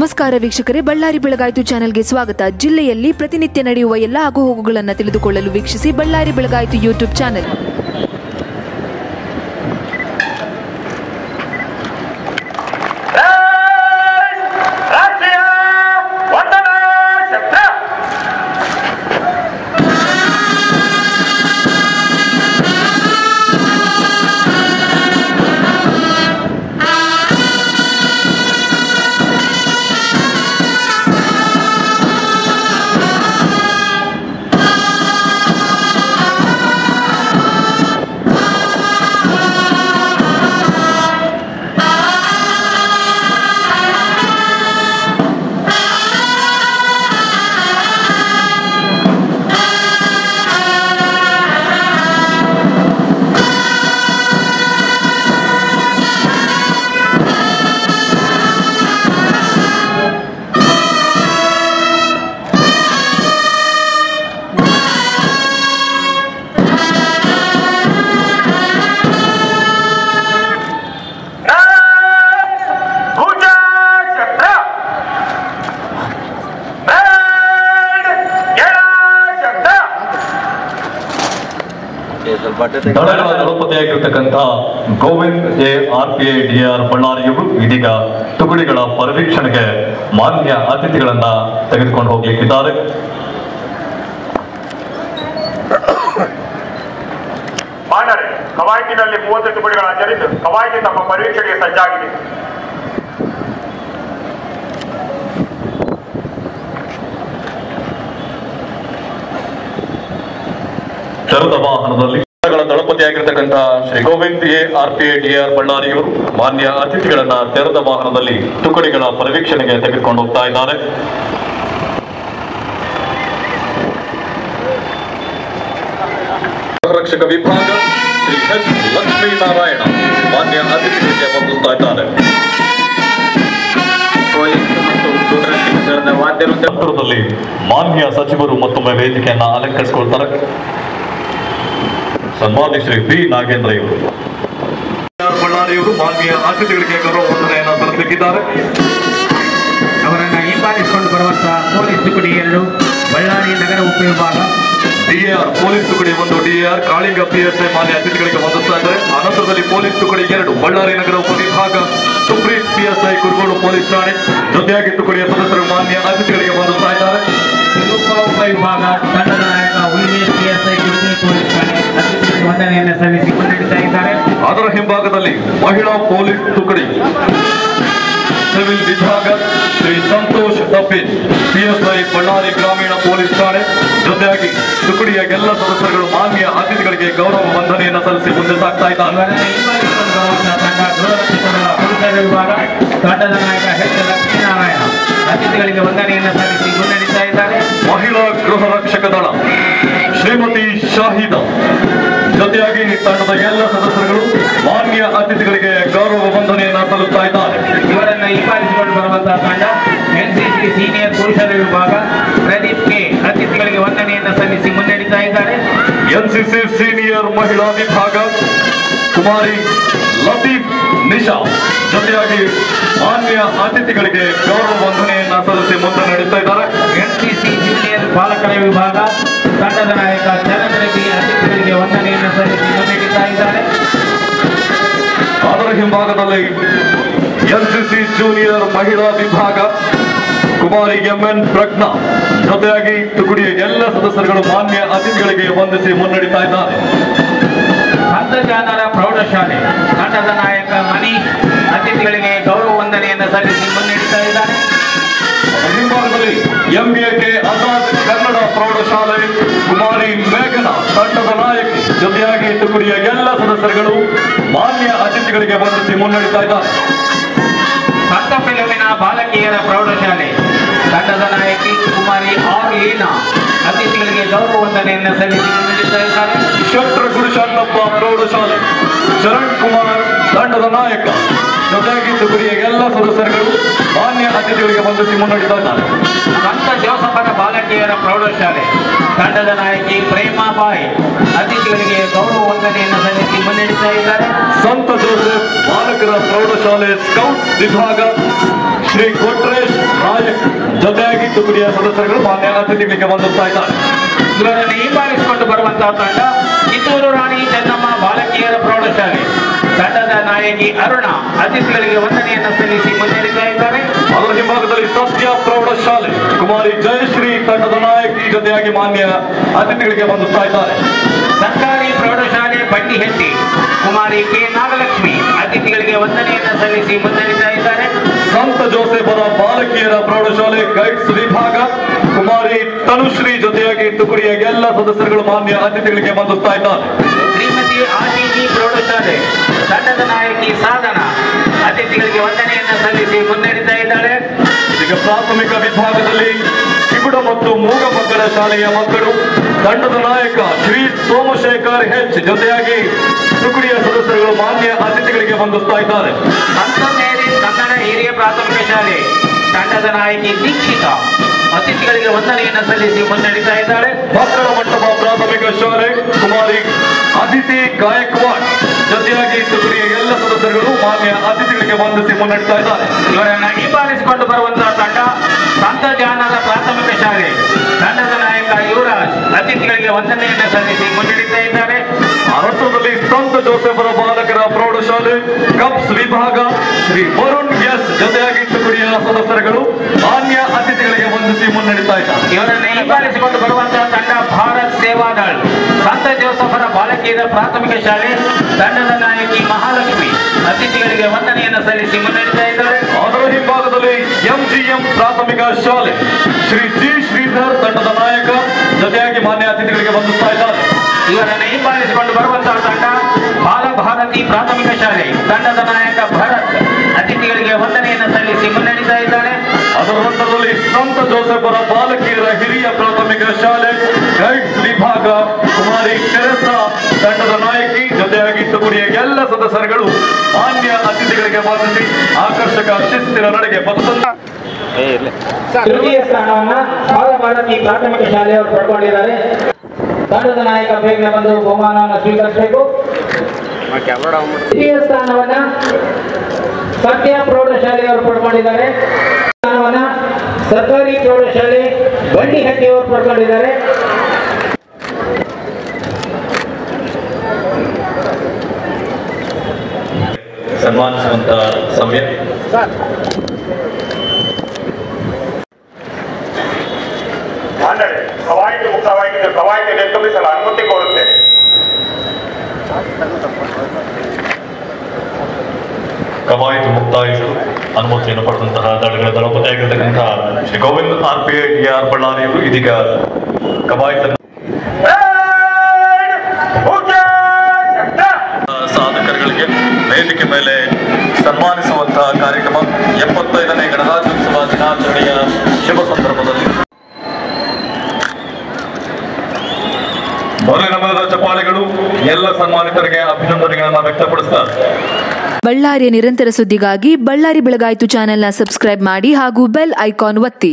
ನಮಸ್ಕಾರ ವೀಕ್ಷಕರೇ, ಬಳ್ಳಾರಿ ಬೆಳಗಾಯಿತು ಚಾನೆಲ್ಗೆ ಸ್ವಾಗತ. ಜಿಲ್ಲೆಯಲ್ಲಿ ಪ್ರತಿನಿತ್ಯ ನಡೆಯುವ ಎಲ್ಲ ಆಗುಹೋಗುಗಳನ್ನು ತಿಳಿದುಕೊಳ್ಳಲು ವೀಕ್ಷಿಸಿ ಬಳ್ಳಾರಿ ಬೆಳಗಾಯಿತು ಯೂಟ್ಯೂಬ್ ಚಾನೆಲ್. ದಳಗಳ ದಳಪತಿಯಾಗಿರ್ತಕ್ಕಂಥ ಗೋವಿಂದ್ RPI DR ಬಳ್ಳಾರಿಯವರು ಇದೀಗ ತುಕಡಿಗಳ ಪರಿವೀಕ್ಷಣೆಗೆ ಮಾನ್ಯ ಅತಿಥಿಗಳನ್ನ ತೆಗೆದುಕೊಂಡು ಹೋಗಲಿಕ್ಕಿದ್ದಾರೆ. ಮಾನರೆ ಕವಾಯತಿನಲ್ಲಿ 30 ತುಕಡಿಗಳ ಹಾಜರಿದ್ದು ಕವಾಯತಿ ತಮ್ಮ ಪರೀಕ್ಷೆಗೆ ಸಜ್ಜಾಗಿದೆ. ತೆರೆದ ವಾಹನದಲ್ಲಿ ದಳಪತಿಯಾಗಿರ್ತಕ್ಕಂಥ ಶ್ರೀ ಗೋವಿಂದ್ RPI DR ಬಳ್ಳಾರಿಯವರು ಮಾನ್ಯ ಅತಿಥಿಗಳನ್ನ ತೆರೆದ ವಾಹನದಲ್ಲಿ ತುಕಡಿಗಳ ಪರಿವೀಕ್ಷಣೆಗೆ ತೆಗೆದುಕೊಂಡು ಹೋಗ್ತಾ ಇದ್ದಾರೆ. ರಕ್ಷಕ ವಿಭಾಗ ಶ್ರೀ H ಲಕ್ಷ್ಮೀನಾರಾಯಣ ಮಾನ್ಯ ಅತಿಥಿಗಳಿಗೆ ವಂದಿಸ್ತಾ ಇದ್ದಾರೆ. ವಾದ್ಯದಲ್ಲಿ ಮಾನ್ಯ ಸಚಿವರು ಮತ್ತೊಮ್ಮೆ ವೇದಿಕೆಯನ್ನ ಅಲಂಕರಿಸಿಕೊಳ್ತಾರೆ. ಸನ್ಮಾನ್ಯ ಶ್ರೀ B ನಾಗೇಂದ್ರ ಇವರು ಬಳ್ಳಾರಿಯವರು ಮಾನ್ಯ ಅತಿಥಿಗಳಿಗೆ ಗೌರವ ವಂದನೆಯನ್ನು ಸಲ್ಲಿಸಲಿದ್ದಾರೆ. ಅವರನ್ನು ಹಿಂಬಾಲಿಸಿಕೊಂಡು ಬರುವಂತಹ ಪೊಲೀಸ್ ತುಕಡಿ 2 ಬಳ್ಳಾರಿ ನಗರ ಉಪವಿಭಾಗ, DR ಪೊಲೀಸ್ ತುಕಡಿ 1 DR ಕಾಳಿಂಗ PSI ಮಾನ್ಯ ಅತಿಥಿಗಳಿಗೆ ವಂದಿಸ್ತಾ ಇದ್ದಾರೆ. ಅನಂತರದಲ್ಲಿ ಪೊಲೀಸ್ ತುಕಡಿ 2 ಬಳ್ಳಾರಿ ನಗರ ಉಪವಿಭಾಗ, ಸುಪ್ರೀಂ PSI ಕುರುಗೋಡು ಪೊಲೀಸ್ ಠಾಣೆ ಜೊತೆಯಾಗಿ ತುಕಡಿಯ ಸದಸ್ಯರು ಮಾನ್ಯ ಅತಿಥಿಗಳಿಗೆ ವಂದಿಸ್ತಾ ಇದ್ದಾರೆ. ಉಪವಿಭಾಗ ತಂಡದ ನಾಯಕ ಉಲ್ಮೇಶ್ PSI ಕುರುಗೋಡು ಪೊಲೀಸ್ ಠಾಣೆ ಅತಿಥಿಗಳಿಗೆ ವಂದನೆಯನ್ನು ಸಲ್ಲಿಸಿ ಮುನ್ನಡೆಸ್ತಾ ಇದ್ದಾರೆ. ಅದರ ಹಿಂಭಾಗದಲ್ಲಿ ಮಹಿಳಾ ಪೊಲೀಸ್ ತುಕಡಿ ಸಿವಿಲ್ ವಿಭಾಗ ಶ್ರೀ ಸಂತೋಷ್ ತಪ್ಪೇನ್ PSI ಬಳ್ಳಾರಿ ಗ್ರಾಮೀಣ ಪೊಲೀಸ್ ಠಾಣೆ ಜೊತೆಯಾಗಿ ತುಕಡಿಯ ಎಲ್ಲ ಸದಸ್ಯರುಗಳು ಮಾನ್ಯ ಅತಿಥಿಗಳಿಗೆ ಗೌರವ ವಂದನೆಯನ್ನು ಸಲ್ಲಿಸಿ ಮುಂದೆ ಸಾಗ್ತಾ ಇದ್ದಾರೆ. ಪುರುಷರ ವಿಭಾಗ ತಂಡದ ನಾಯಕ H ಲಕ್ಷ್ಮೀನಾರಾಯಣ ಅತಿಥಿಗಳಿಗೆ ವಂದನೆಯನ್ನು ಸಲ್ಲಿಸಿ ಮುನ್ನಡೆಸ್ತಾ ಇದ್ದಾರೆ. ಮಹಿಳಾ ಗೃಹ ರಕ್ಷಕ ದಳ ಶ್ರೀಮತಿ ಶಾಹಿದಾ ಜೊತೆಯಾಗಿ ತಂಡದ ಎಲ್ಲ ಸದಸ್ಯರುಗಳು ಮಾನ್ಯ ಅತಿಥಿಗಳಿಗೆ ಗೌರವ ವಂದನೆಯನ್ನು ಸಲ್ಲಿಸ್ತಾ ಇದ್ದಾರೆ. ಇವರನ್ನು ಹಿಂಬಾಲಿಸಿಕೊಂಡು ಬರುವಂತಹ ತಂಡ NCC ಸೀನಿಯರ್ ಪುರುಷರ ವಿಭಾಗ ಪ್ರದೀಪ್ K ಅತಿಥಿಗಳಿಗೆ ವಂದನೆಯನ್ನು ಸಲ್ಲಿಸಿ ಮುನ್ನಡೆಸ್ತಾ ಇದ್ದಾರೆ. NCC ಸೀನಿಯರ್ ಮಹಿಳಾ ವಿಭಾಗ ಕುಮಾರಿ ಲತೀಫ್ ನಿಶಾ ಜೊತೆಯಾಗಿ ಮಾನ್ಯ ಅತಿಥಿಗಳಿಗೆ ಗೌರವ ವಂದನೆಯನ್ನು ಸಲ್ಲಿಸಿ ಮುಂದೆ ನಡೆಸ್ತಾ ಇದ್ದಾರೆ. NCC ಜೂನಿಯರ್ ಬಾಲಕರ ವಿಭಾಗ ತಂಡದ ನಾಯಕ ಚರಣ್ ರೆಡ್ಡಿ ಅತಿಥಿಗಳಿಗೆ ವಂದನೆಯನ್ನು ಸಲ್ಲಿಸಿ ಮುನ್ನಡೆಸ್ತಾ ಇದ್ದಾರೆ. ಅದರ ಹಿಂಭಾಗದಲ್ಲಿ NCC ಜೂನಿಯರ್ ಮಹಿಳಾ ವಿಭಾಗ ಕುಮಾರಿ MN ಪ್ರಜ್ಞಾ ಜೊತೆಯಾಗಿ ತುಕಡಿಯ ಎಲ್ಲ ಸದಸ್ಯರುಗಳು ಮಾನ್ಯ ಅತಿಥಿಗಳಿಗೆ ವಂದಿಸಿ ಮುನ್ನಡೆಸ್ತಾ ಇದ್ದಾರೆ. ಅಂತರ್ಜಾಲ ಪ್ರೌಢಶಾಲೆ ತಂಡದ ನಾಯಕ ಮನೀಶ್ ಅತಿಥಿಗಳಿಗೆ ಗೌರವ ವಂದನೆಯನ್ನು ಸಲ್ಲಿಸಿ ಮುನ್ನಡೆಸ್ತಾ ಇದ್ದಾರೆ. ಹಿಂಭಾಗದಲ್ಲಿ MAK ಆಜಾದ್ ಕನ್ನಡ ಪ್ರೌಢಶಾಲೆ ಕುಮಾರಿ ಮೇಘನಾ ತಂಡದ ನಾಯಕಿ ಜೊತೆಯಾಗಿ ತುಕಡಿಯ ಎಲ್ಲ ಸದಸ್ಯರುಗಳು ಮಾನ್ಯ ಅತಿಥಿಗಳಿಗೆ ವಂದಿಸಿ ಮುನ್ನಡೆಸ್ತಾ ಇದ್ದಾರೆ. ಸಂತ ಫಿಲಮಿನ ಬಾಲಕಿಯರ ಪ್ರೌಢಶಾಲೆ ತಂಡದ ನಾಯಕಿ ಕುಮಾರಿ R ಲೀನಾ ಅತಿಥಿಗಳಿಗೆ ಗೌರವ ವಂದನೆಯನ್ನು ಸಲ್ಲಿಸಿ ಮುನ್ನಡೆಸ್ತಾ ಇದ್ದಾರೆ. ಶೆಟ್ರ ಗುರುಶಾಂತಪ್ಪ ಪ್ರೌಢಶಾಲೆ ಚರಣ್ ಕುಮಾರ್ ತಂಡದ ನಾಯಕ ಜೊತೆಯಾಗಿ ತುಕಡಿಯ ಎಲ್ಲ ಸದಸ್ಯರುಗಳು ಮಾನ್ಯ ಅತಿಥಿಗಳಿಗೆ ವಂದಿಸಿ ಮುನ್ನಡೆಸ್ತಾ ಇದ್ದಾರೆ. ಸಂತ ಜೋಸಫರ ಬಾಲಕಿಯರ ಪ್ರೌಢಶಾಲೆ ತಂಡದ ನಾಯಕಿ ಪ್ರೇಮಾಬಾಯಿ ಅತಿಥಿಗಳಿಗೆ ಗೌರವ ವಂದನೆಯನ್ನು ಸಲ್ಲಿಸಿ ಮುನ್ನಡೆಸ್ತಾ ಇದ್ದಾರೆ. ಸಂತ ಜೋಸೆಫ್ ಬಾಲಕರ ಪ್ರೌಢಶಾಲೆ ಸ್ಕೌಟ್ಸ್ ವಿಭಾಗ ಶ್ರೀ ಕೊಟ್ರೇಶ್ ತುಕಡಿಯ ಸದಸ್ಯರುಗಳು ಮಾನ್ಯ ಅತಿಥಿಗಳಿಗೆ ವಂದಿಸ್ತಾ ಇದ್ದಾರೆ. ಇವರನ್ನು ಹಿಂಬಾಲಿಸಿಕೊಂಡು ಬರುವಂತಹ ತಂಡ ಕಿತ್ತೂರು ರಾಣಿ ಚೆನ್ನಮ್ಮ ಬಾಲಕಿಯರ ಪ್ರೌಢಶಾಲೆ ತಂಡದ ನಾಯಕಿ ಅರುಣ ಅತಿಥಿಗಳಿಗೆ ವಂದನೆಯನ್ನು ಸಲ್ಲಿಸಿ ಮುನ್ನಡೆಯುತ್ತಾ ಇದ್ದಾರೆ. ಅದರ ಹಿಂಭಾಗದಲ್ಲಿ ಸತ್ಯ ಪ್ರೌಢಶಾಲೆ ಕುಮಾರಿ ಜಯಶ್ರೀ ತಂಡದ ನಾಯಕಿ ಜೊತೆಯಾಗಿ ಮಾನ್ಯ ಅತಿಥಿಗಳಿಗೆ ವಂದಿಸ್ತಾ ಇದ್ದಾರೆ. ಸರ್ಕಾರಿ ಪ್ರೌಢಶಾಲೆ ಬಂಡಿಹಟ್ಟಿ ಕುಮಾರಿ ಕೆ ನಾಗಲಕ್ಷ್ಮಿ ಅತಿಥಿಗಳಿಗೆ ವಂದನೆಯನ್ನು ಸಲ್ಲಿಸಿ ಮುನ್ನಡೆಯುತ್ತಾ ಇದ್ದಾರೆ. ಸಂತ ಜೋಸೆಫರ ಬಾಲಕಿಯರ ಪ್ರೌಢಶಾಲೆ ಗೈಡ್ಸ್ ವಿಭಾಗ ಕುಮಾರಿ ತನುಶ್ರೀ ಜೊತೆಯಾಗಿ ತುಕಡಿಯ ಎಲ್ಲ ಸದಸ್ಯರುಗಳು ಮಾನ್ಯ ಅತಿಥಿಗಳಿಗೆ ವಂದಿಸ್ತಾ ಇದ್ದಾರೆ. ಶ್ರೀಮತಿ ಆರ್ಟಿಜಿ ಪ್ರೌಢಶಾಲೆ ತಂಡದ ನಾಯಕಿ ಸಾಧನಾ ಅತಿಥಿಗಳಿಗೆ ವಂದನೆಯನ್ನು ಸಲ್ಲಿಸಿ ಮುನ್ನಡೆಯುತ್ತಾ ಇದ್ದಾಳೆ. ಈಗ ಪ್ರಾಥಮಿಕ ವಿಭಾಗದಲ್ಲಿ ಕಿಗುಡ ಮತ್ತು ಮೂಗ ಮಕ್ಕಳ ಶಾಲೆಯ ಮಕ್ಕಳು ತಂಡದ ನಾಯಕ ಶ್ರೀ ಸೋಮಶೇಖರ್ ಹೆಚ್ ಜೊತೆಯಾಗಿ ತುಕಡಿಯ ಸದಸ್ಯರುಗಳು ಮಾನ್ಯ ಅತಿಥಿಗಳಿಗೆ ವಂದಿಸ್ತಾ ಇದ್ದಾರೆ. ಸಂತ ಮೇರಿಸ್ ಕನ್ನಡ ಹಿರಿಯ ಪ್ರಾಥಮಿಕ ಶಾಲೆ ತಂಡದ ನಾಯಕಿ ದೀಕ್ಷಿತಾ ಅತಿಥಿಗಳಿಗೆ ವಂದನೆಯನ್ನು ಸಲ್ಲಿಸಿ ಮುನ್ನಡೆಯುತ್ತಾ ಇದ್ದಾಳೆ. ಮಕ್ಕಳ ಮಂಟಪ ಪ್ರಾಥಮಿಕ ಶಾಲೆ ಕುಮಾರಿ ಅದಿತಿ ಗಾಯಕ್ವಾಡ್ ಜೊತೆಯಾಗಿ ತುಕಡಿಯ ಎಲ್ಲ ಸದಸ್ಯರುಗಳು ಮಾನ್ಯ ಅತಿಥಿಗಳಿಗೆ ವಂದಿಸಿ ಮುನ್ನಡೆಸ್ತಾ ಇದ್ದಾರೆ. ಇವರನ್ನು ಹಿಂಬಾಲಿಸಿಕೊಂಡು ಬರುವಂತಹ ತಂಡ ಸಂತ ಜಾನರ ಪ್ರಾಥಮಿಕ ಶಾಲೆ ತಂಡದ ನಾಯಕ ಯುವರಾಜ್ ಅತಿಥಿಗಳಿಗೆ ವಂದನೆಯನ್ನು ಸಲ್ಲಿಸಿ ಮುನ್ನಡೆಯುತ್ತಾ ಇದ್ದಾರೆ. ಅರಸದಲ್ಲಿ ಸಂತ ಜೋಸೆಫರ ಬಾಲಕರ ಪ್ರೌಢಶಾಲೆ ಕಪ್ಸ್ ವಿಭಾಗ ಶ್ರೀ ವರುಣ್ ಎಸ್ ಜೊತೆಯಾಗಿ ತುಕಡಿಯ ಸದಸ್ಯರುಗಳು ಮಾನ್ಯ ಅತಿಥಿಗಳಿಗೆ ವಂದಿಸಿ ಮುನ್ನಡೆಯುತ್ತಾ ಇದ್ದಾರೆ. ಇವರನ್ನು ಹಿಂಬಾಲಿಸಿಕೊಂಡು ಬರುವಂತಹ ತಂಡ ಭಾರತ್ ಸೇವಾದಳ್ ಸಂತ ಜೋಸೆಫರ ಬಾಲಕಿಯರ ಪ್ರಾಥಮಿಕ ಶಾಲೆ ತಂಡದ ನಾಯಕಿ ಮಹಾಲಕ್ಷ್ಮಿ ಅತಿಥಿಗಳಿಗೆ ವಂದನೆಯನ್ನು ಸಲ್ಲಿಸಿ ಮುನ್ನಡೆಯುತ್ತಾ ಇದ್ದಾರೆ. ಅದರ ಹಿಂಭಾಗದಲ್ಲಿ ಎಂಜಿಎಂ ಪ್ರಾಥಮಿಕ ಶಾಲೆ ಶ್ರೀ ಜಿ ಶ್ರೀಧರ್ ತಂಡದ ನಾಯಕ ಜೊತೆಯಾಗಿ ಮಾನ್ಯ ಅತಿಥಿಗಳಿಗೆ ವಂದಿಸ್ತಾ ಇದ್ದಾರೆ. ಇವರನ್ನು ಹಿಂಬಾಲಿಸಿಕೊಂಡು ಬರುವಂತಹ ತಂಡ ಬಾಲಭಾರತಿ ಪ್ರಾಥಮಿಕ ಶಾಲೆ ತಂಡದ ನಾಯಕ ಭರತ್ ಅತಿಥಿಗಳಿಗೆ ವಂದನೆಯನ್ನು ಸಲ್ಲಿಸಿ ಮುನ್ನಡೆಯುತ್ತಾ ಇದ್ದಾರೆ. ಅದರ ನಂತರದಲ್ಲಿ ಸಂತ ಜೋಸೆಫರ ಬಾಲಕಿಯರ ಹಿರಿಯ ಪ್ರಾಥಮಿಕ ಶಾಲೆ ಗೈಡ್ಸ್ ವಿಭಾಗ ಕುಮಾರಿ ಕೆರೆಸಾ ತಂಡದ ನಾಯಕಿ ಜೊತೆಯಾಗಿ ತುಕಡಿಯ ಎಲ್ಲ ಸದಸ್ಯರುಗಳು ಮಾನ್ಯ ಅತಿಥಿಗಳಿಗೆ ವಂದಿಸಿ ಆಕರ್ಷಕ ಶಿಸ್ತಿನ ನಡೆಗೆ ಪಥದಿಂದ ತೃತೀಯ ಸ್ಥಾನವನ್ನ ಬಾಲಭಾರತಿ ಪ್ರಾಥಮಿಕ ಶಾಲೆಯವರು ಪಡ್ಕೊಂಡಿದ್ದಾರೆ. ತಂಡದ ನಾಯಕ ಬೇಗ ಬಂದು ಬಹುಮಾನವನ್ನು ಸ್ವೀಕರಿಸಬೇಕು. ದ್ವಿತೀಯ ಸ್ಥಾನವನ್ನ ಸತ್ಯ ಪ್ರೌಢಶಾಲೆಯವರು ಪಡ್ಕೊಂಡಿದ್ದಾರೆ. ಸ್ಥಾನವನ್ನ ಸರ್ಕಾರಿ ಪ್ರೌಢಶಾಲೆ ಬಂಡಿಹಟ್ಟಿಯವರು ಪಡ್ಕೊಂಡಿದ್ದಾರೆ. ಸನ್ಮಾನಿಸುವಂತ ಸಮಯ. ಮಾನ್ಯರೇ, ಕವಾಯತು ಮುಕ್ತವಾಗಿದ್ದು ಕವಾಯತು ನಿರ್ಗಮಿಸಲು ಅನುಮತಿ ಕೋರುತ್ತೇನೆ. ಕವಾಯತು ಮುಕ್ತಾಯಿಸಲು ಅನುಮತಿಯನ್ನು ಪಡೆದಂತಹ ದಳಗಳ ದಳಪತಿಯಾಗಿರ್ತಕ್ಕಂತಹ ಶ್ರೀ ಗೋವಿಂದ್ RPITR ಬಳ್ಳಾರಿಯವರು ಇದೀಗ ಕವಾಯತನ್ನು ಸಾಧಕರುಗಳಿಗೆ ವೇದಿಕೆ ಮೇಲೆ ಸನ್ಮಾನಿಸುವಂತಹ ಕಾರ್ಯಕ್ರಮ 75ನೇ ಗಣರಾಜ್ಯೋತ್ಸವ ದಿನಾಚರಣೆಯ ಶುಭ ಸಂದರ್ಭದಲ್ಲಿ ಮೊದಲಿನ ಮನದ ಚಪ್ಪಾಳೆಗಳು ಎಲ್ಲ ಸನ್ಮಾನಿತರಿಗೆ ಅಭಿನಂದನೆಗಳನ್ನು ವ್ಯಕ್ತಪಡಿಸುತ್ತಾರೆ. ಬಳ್ಳಾರಿಯ ನಿರಂತರ ಸುದ್ದಿಗಾಗಿ ಬಳ್ಳಾರಿ ಬೆಳಗಾಯಿತು ಚಾನೆಲ್ನ ಸಬ್ಸ್ಕ್ರೈಬ್ ಮಾಡಿ ಹಾಗೂ ಬೆಲ್ ಐಕಾನ್ ಒತ್ತಿ.